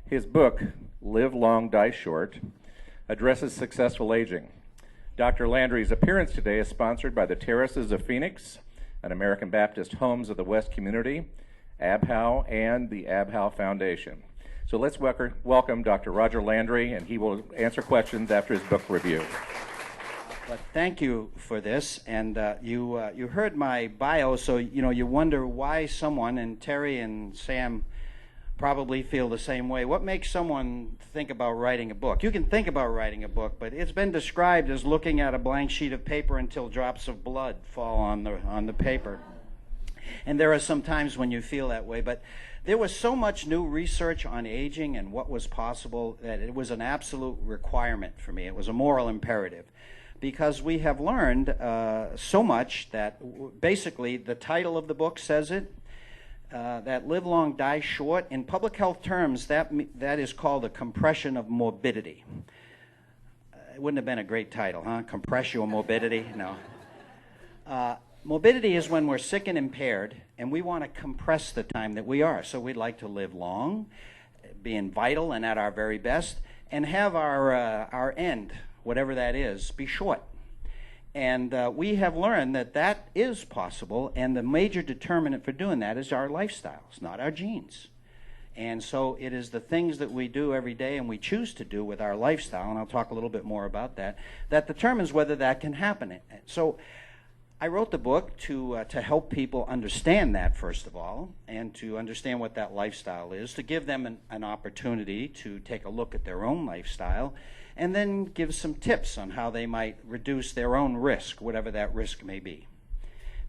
His book, Live Long, Die Short, addresses successful aging. Dr. Landry's appearance today is sponsored by the Terraces of Phoenix, an American Baptist Homes of the West Community, ABHOW, and the ABHOW Foundation. So let's welcome Dr. Roger Landry, and he will answer questions after his book review. But thank you for this, and you heard my bio, so you wonder why someone, and Terry and Sam probably feel the same way. What makes someone think about writing a book? You can think about writing a book, but it's been described as looking at a blank sheet of paper until drops of blood fall on the paper. And there are some times when you feel that way, but there was so much new research on aging and what was possible that it was an absolute requirement for me. It was a moral imperative. Because we have learned so much that basically the title of the book says it, that live long, die short. In public health terms, that is called a compression of morbidity. It wouldn't have been a great title, huh? Compressio morbidity? No. Morbidity is when we're sick and impaired, and we want to compress the time that we are. So we'd like to live long, being vital and at our very best, and have our end, whatever that is, be short. And we have learned that that is possible, and the major determinant for doing that is our lifestyles, not our genes. And so it is the things that we do every day and we choose to do with our lifestyle, and I'll talk a little bit more about that, that determines whether that can happen. So I wrote the book to help people understand that, first of all, and to understand what that lifestyle is, to give them an opportunity to take a look at their own lifestyle, and then give some tips on how they might reduce their own risk, whatever that risk may be.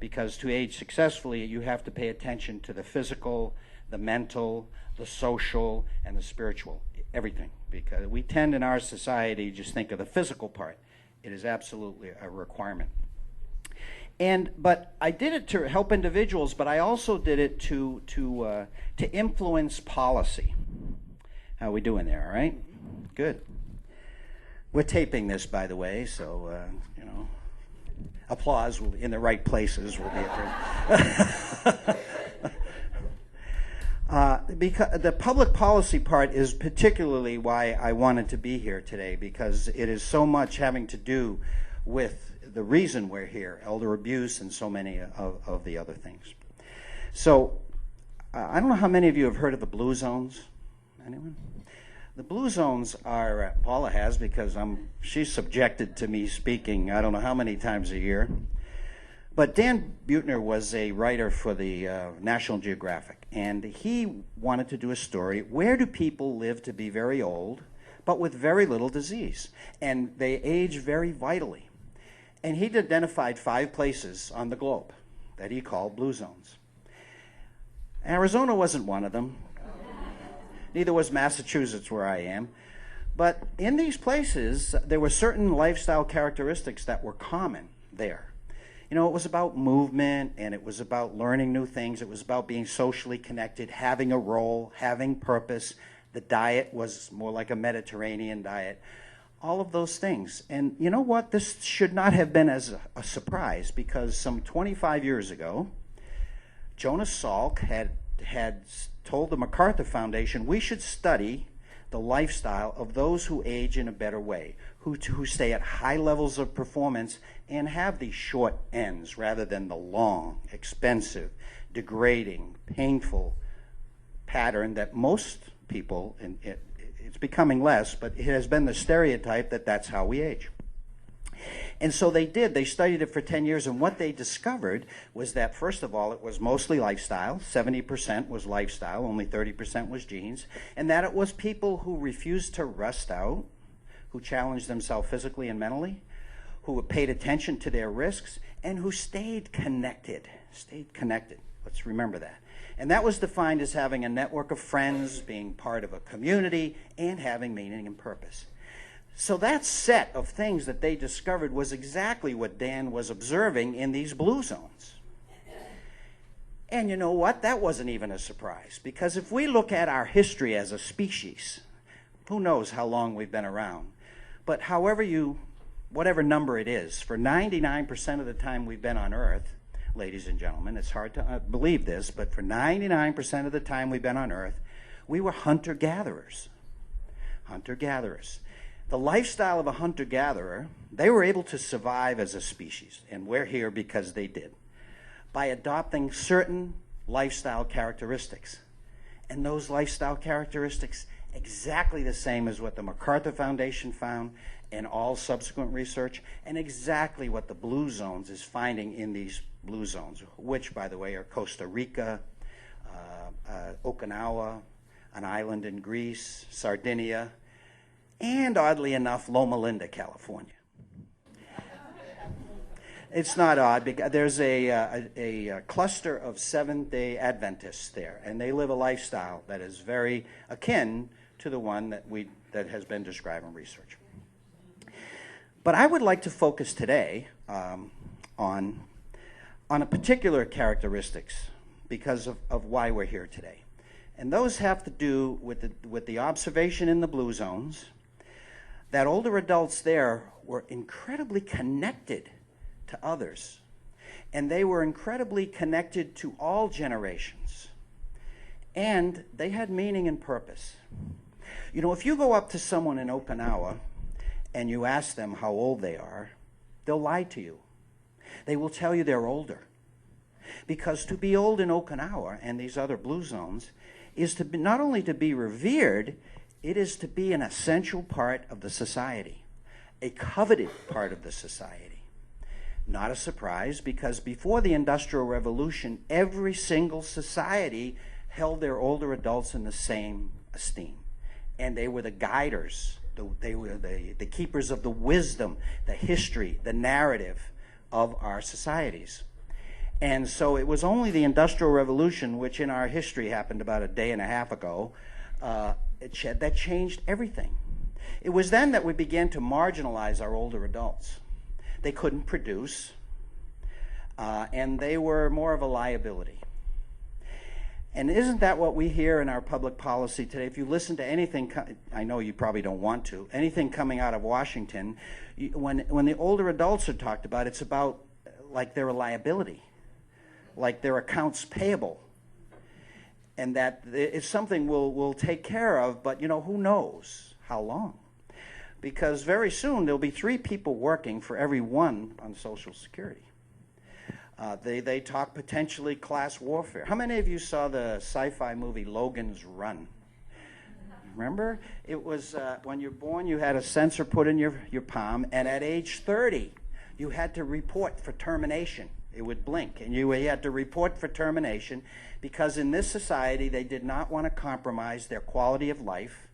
Because to age successfully, you have to pay attention to the physical, the mental, the social, and the spiritual, everything. Because we tend in our society just think of the physical part. It is absolutely a requirement. But I did it to help individuals, but I also did it to influence policy. How are we doing there, all right? Good. We're taping this, by the way, so, applause will, in the right places will be because the public policy part is particularly why I wanted to be here today, because it is so much having to do with the reason we're here, elder abuse and so many of the other things. So, I don't know how many of you have heard of the blue zones. Anyone? The blue zones are, Paula has, because she's subjected to me speaking I don't know how many times a year. But Dan Buettner was a writer for the National Geographic, and he wanted to do a story, where do people live to be very old, but with very little disease? And they age very vitally. And he'd identified 5 places on the globe that he called blue zones. Arizona wasn't one of them. Neither was Massachusetts, where I am. But in these places, there were certain lifestyle characteristics that were common there. It was about movement, and it was about learning new things. It was about being socially connected, having a role, having purpose. The diet was more like a Mediterranean diet. All of those things. And you know what? This should not have been as a surprise, because some 25 years ago, Jonas Salk had told the MacArthur Foundation we should study the lifestyle of those who age in a better way, who stay at high levels of performance and have these short ends rather than the long, expensive, degrading, painful pattern that most people, and it's becoming less, but it has been the stereotype that that's how we age. And so they studied it for 10 years, and what they discovered was that, first of all, it was mostly lifestyle. 70% was lifestyle, only 30% was genes, and that it was people who refused to rust out, who challenged themselves physically and mentally, who paid attention to their risks, and who stayed connected. Let's remember that. And that was defined as having a network of friends, being part of a community, and having meaning and purpose. So that set of things that they discovered was exactly what Dan was observing in these blue zones. And you know what? That wasn't even a surprise, because if we look at our history as a species, who knows how long we've been around, but whatever number it is, for 99% of the time we've been on Earth, ladies and gentlemen, it's hard to believe this, but for 99% of the time we've been on Earth, We were hunter-gatherers. Hunter-gatherers. The lifestyle of a hunter-gatherer, they were able to survive as a species, and we're here because they did, by adopting certain lifestyle characteristics. And those lifestyle characteristics, exactly the same as what the MacArthur Foundation found and all subsequent research, and exactly what the blue zones is finding in these blue zones, which, by the way, are Costa Rica, Okinawa, an island in Greece, Sardinia, and oddly enough, Loma Linda, California. It's not odd because there's a cluster of Seventh-day Adventists there, and they live a lifestyle that is very akin to the one that has been described in research. But I would like to focus today on a particular characteristics because of why we're here today. And those have to do with the observation in the blue zones that older adults there were incredibly connected to others. And they were incredibly connected to all generations. And they had meaning and purpose. You know, if you go up to someone in Okinawa and you ask them how old they are, they'll lie to you. They will tell you they're older. Because to be old in Okinawa and these other blue zones is to be, not only to be revered, it is to be an essential part of the society, a coveted part of the society. Not a surprise, because before the Industrial Revolution, every single society held their older adults in the same esteem. And they were the guiders, they were the keepers of the wisdom, the history, the narrative of our societies. And so it was only the Industrial Revolution, which in our history happened about a day and a half ago, that changed everything. It was then that we began to marginalize our older adults. They couldn't produce, and they were more of a liability. And isn't that what we hear in our public policy today? If you listen to anything, I know you probably don't want to, anything coming out of Washington, when the older adults are talked about, it's about like they're a liability, like their accounts payable, and that it's something we'll take care of, but you know, who knows how long? Because very soon there'll be 3 people working for every one on Social Security. They talk potentially class warfare. How many of you saw the sci-fi movie Logan's Run? Remember? It was when you're born, you had a sensor put in your palm, and at age 30, you had to report for termination. It would blink, and you had to report for termination because in this society, they did not want to compromise their quality of life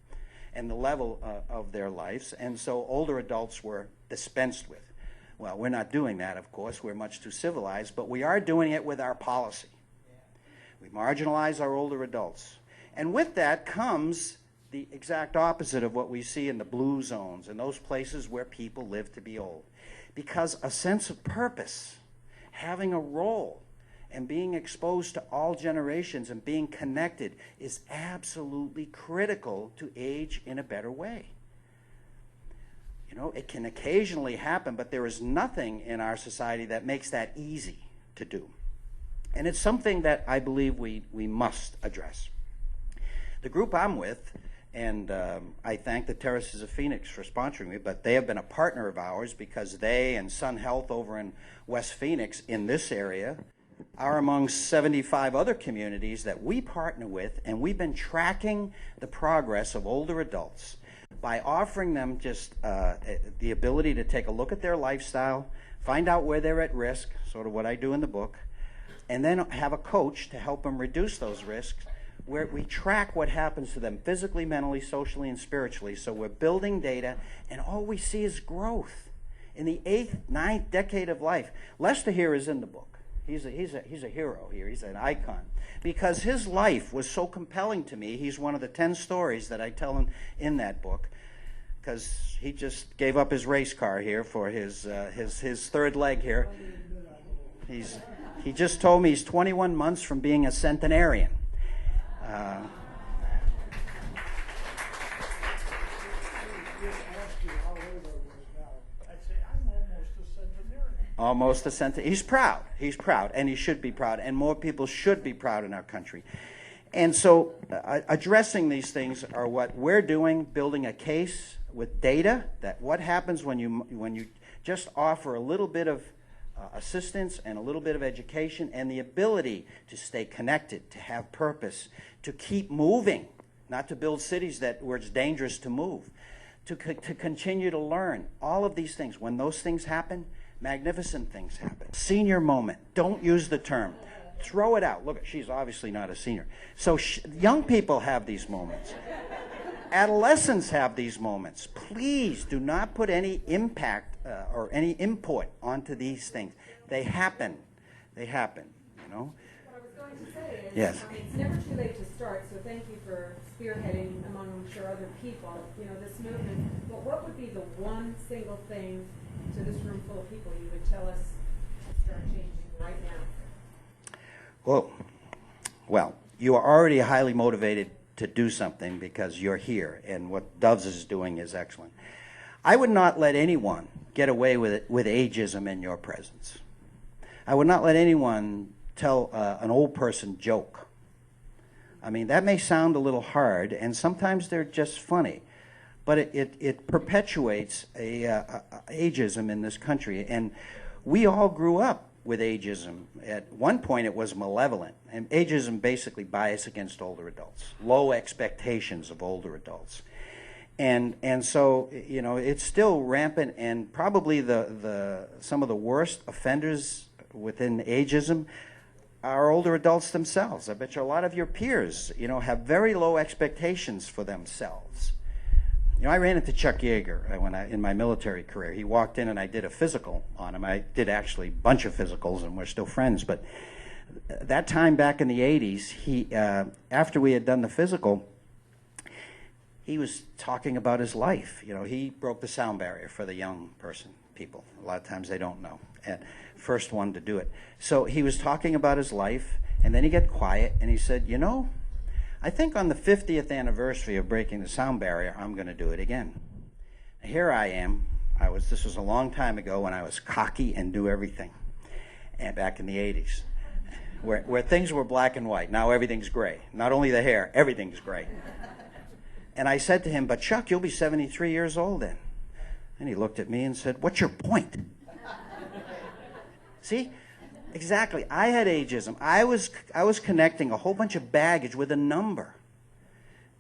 and the level of their lives, and so older adults were dispensed with. Well, we're not doing that, of course. We're much too civilized, but we are doing it with our policy. We marginalize our older adults. And with that comes the exact opposite of what we see in the blue zones and those places where people live to be old. Because a sense of purpose, having a role, and being exposed to all generations and being connected is absolutely critical to age in a better way. You know, it can occasionally happen, but there is nothing in our society that makes that easy to do. And it's something that I believe we must address. The group I'm with, and I thank the Terraces of Phoenix for sponsoring me, but they have been a partner of ours because they and Sun Health over in West Phoenix in this area are among 75 other communities that we partner with, and we've been tracking the progress of older adults by offering them just the ability to take a look at their lifestyle, find out where they're at risk, sort of what I do in the book, and then have a coach to help them reduce those risks, where we track what happens to them physically, mentally, socially, and spiritually. So we're building data, and all we see is growth in the 8th, 9th decade of life. Lester here is in the book. He's a hero here. He's an icon. Because his life was so compelling to me. He's one of the 10 stories that I tell in that book. Because he just gave up his race car here for his third leg here. He just told me he's 21 months from being a centenarian. Almost a centenarian. He's proud. He's proud, and he should be proud, and more people should be proud in our country. And so addressing these things are what we're doing, building a case with data, that what happens when you just offer a little bit of assistance and a little bit of education and the ability to stay connected, to have purpose, to keep moving, not to build cities where it's dangerous to move, to continue to learn. All of these things, when those things happen, magnificent things happen. Senior moment, don't use the term. Throw it out. Look, she's obviously not a senior. So young people have these moments. Adolescents have these moments. Please do not put any impact or any input onto these things. They happen. They happen, you know. What I was going to say is, yes. It's never too late to start, so thank you for spearheading among, I'm sure, other people, you know, this movement. But what would be the one single thing to this room full of people you would tell us to start changing right now? Well, you are already highly motivated to do something because you're here, and what Doves is doing is excellent. I would not let anyone get away with it with ageism in your presence. I would not let anyone tell an old person joke. I mean, that may sound a little hard, and sometimes they're just funny, but it perpetuates ageism in this country, and we all grew up with ageism. At one point it was malevolent, and ageism basically bias against older adults, low expectations of older adults. And so, you know, it's still rampant, and probably some of the worst offenders within ageism are older adults themselves. I bet you a lot of your peers, you know, have very low expectations for themselves. You know, I ran into Chuck Yeager in my military career. He walked in and I did a physical on him. I did actually a bunch of physicals, and we're still friends. But that time back in the 80s, he after we had done the physical, he was talking about his life. You know, he broke the sound barrier for the young people. A lot of times they don't know. And first one to do it. So he was talking about his life, and then he got quiet, and he said, you know, I think on the 50th anniversary of breaking the sound barrier, I'm going to do it again. Here I am. This was a long time ago when I was cocky and do everything, and back in the 80s, where things were black and white. Now everything's gray. Not only the hair, everything's gray. And I said to him, but Chuck, you'll be 73 years old then. And he looked at me and said, what's your point? See? Exactly. I had ageism. I was connecting a whole bunch of baggage with a number.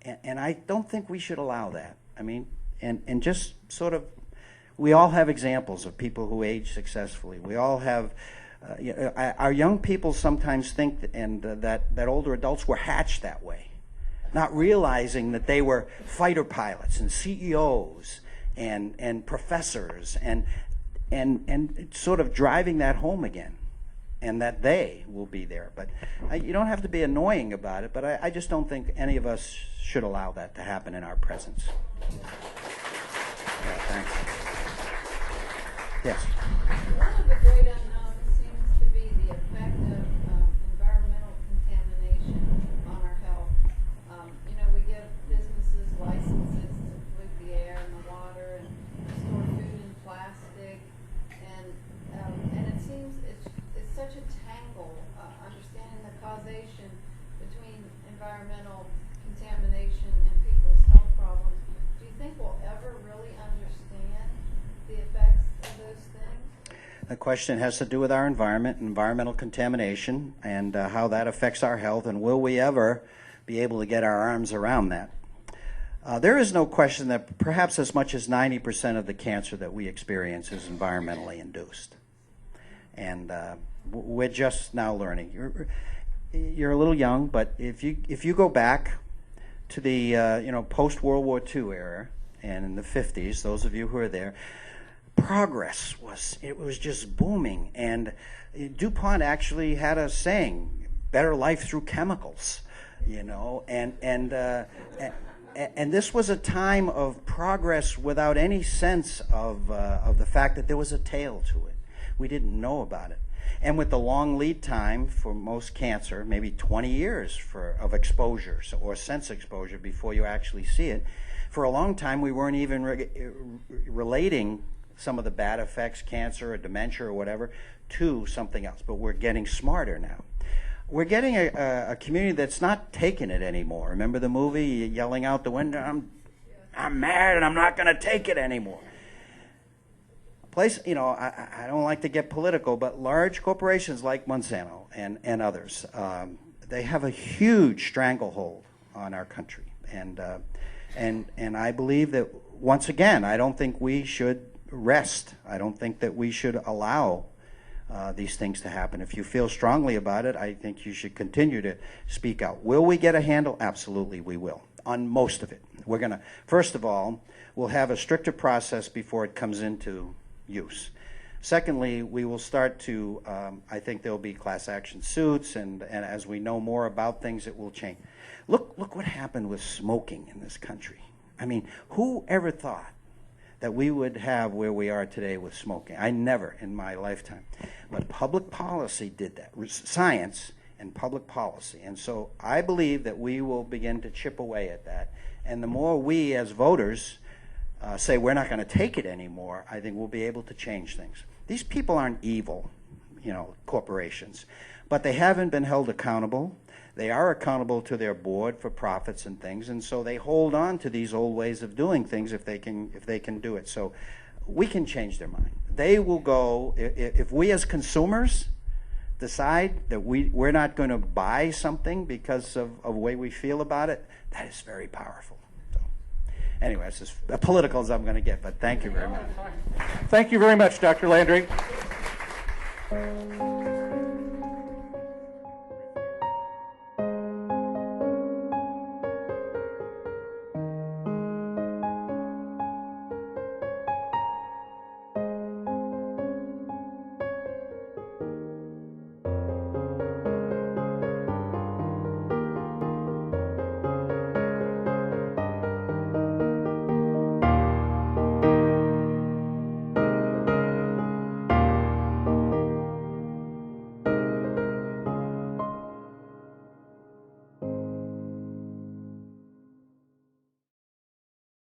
And I don't think we should allow that. I mean, and just sort of, we all have examples of people who age successfully. We all have, our young people sometimes think that older adults were hatched that way, not realizing that they were fighter pilots and CEOs and professors and sort of driving that home again. And that they will be there. But you don't have to be annoying about it, but I just don't think any of us should allow that to happen in our presence. Yeah, thanks. Yes? One of the great unknowns seems to be the effect of environmental contamination on our health. You know, we give businesses licenses to pollute the air and the water and store food in plastic, and it seems it's such a tangle, understanding the causation between environmental contamination and people's health problems. Do you think we'll ever really understand the effects of those things? The question has to do with our environment, environmental contamination, and how that affects our health, and will we ever be able to get our arms around that? There is no question that perhaps as much as 90% of the cancer that we experience is environmentally induced. And we're just now learning. You're a little young, but if you go back to the post World War II era and in the 50s, those of you who are there, progress was just booming, and DuPont actually had a saying, "Better life through chemicals," you know, and this was a time of progress without any sense of the fact that there was a tail to it. We didn't know about it. And with the long lead time for most cancer, maybe 20 years of exposure or sense exposure before you actually see it, for a long time we weren't even relating some of the bad effects, cancer or dementia or whatever, to something else. But we're getting smarter now. we're getting a community that's not taking it anymore. Remember the movie, yelling out the window, I'm mad and I'm not going to take it anymore. I don't like to get political, but large corporations like Monsanto and others, they have a huge stranglehold on our country. And I believe that, once again, I don't think we should rest. I don't think that we should allow these things to happen. If you feel strongly about it, I think you should continue to speak out. Will we get a handle? Absolutely, we will, on most of it. We're going to, first of all, we'll have a stricter process before it comes into use. Secondly, we will start to, I think there will be class action suits, and as we know more about things, it will change. Look what happened with smoking in this country. I mean, who ever thought that we would have where we are today with smoking? I never in my lifetime. But public policy did that, science and public policy. And so I believe that we will begin to chip away at that. And the more we as voters say we're not going to take it anymore, I think we'll be able to change things. These people aren't evil, corporations, but they haven't been held accountable. They are accountable to their board for profits and things, and so they hold on to these old ways of doing things if they can do it. So we can change their mind. They will go, if we as consumers decide that we're not going to buy something because of the way we feel about it, that is very powerful. So anyway, it's as political as I'm going to get, but thank you very much. Thank you very much, Dr. Landry.